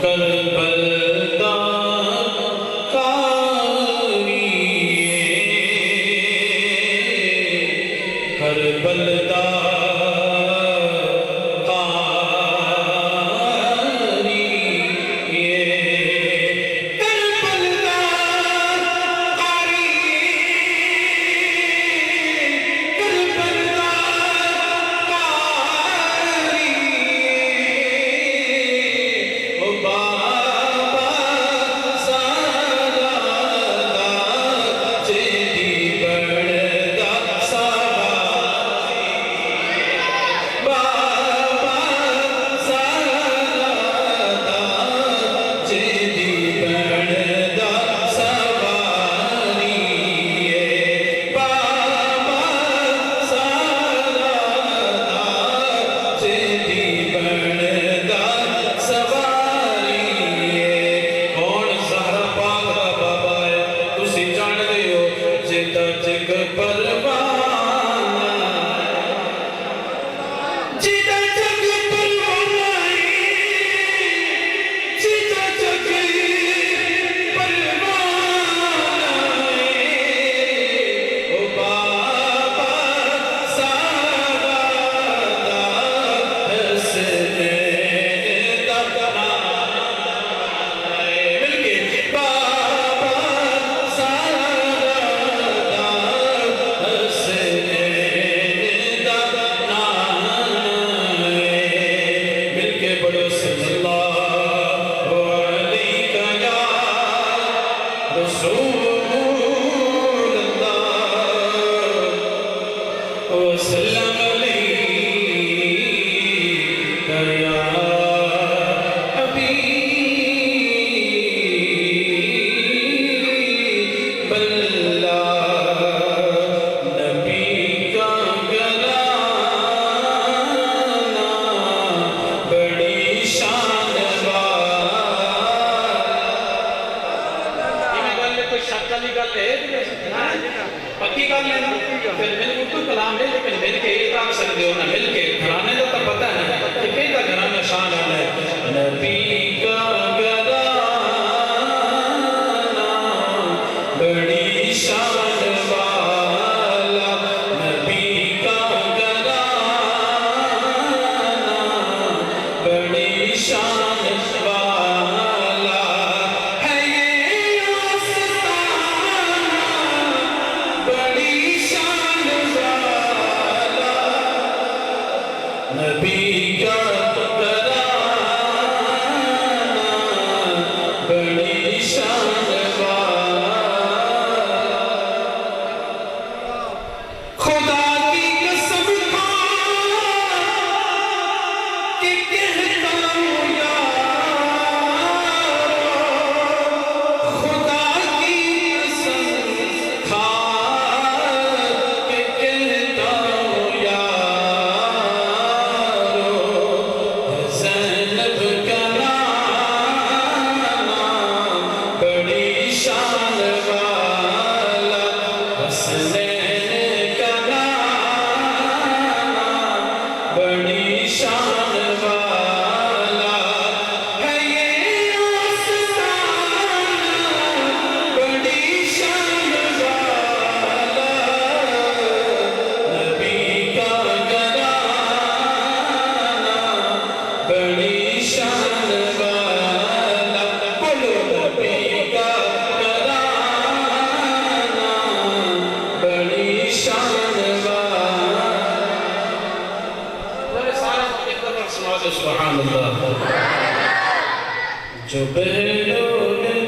Karbala कारी Karbala पक्की गल है ना फिर मेरे को तो कलाम है लेकिन मिल के एक आख सकते हो ना मिल के घराने का तो पता है कि किसका घराना शान है नबी का घराना बड़ी शान वाला नबी का घराना बड़ी शान वाला है ये आस्ताना बड़ी शान वाला नबी का घराना बड़ी शान वाला खुदा की कसम खा के कहता हूँ यारो खुदा की कसम खा के कहता हूँ यारो ज़ैनब का नाना बड़ी शान वाला हसनैन का नाना बड़ी शान वाला है ये आस्ताना बड़ी शान वाला नबी का घराना बड़ी शान वाला बोलो नबी का घराना बड़ी शान वाला सारा सुभान अल्लाह जो बहनों ने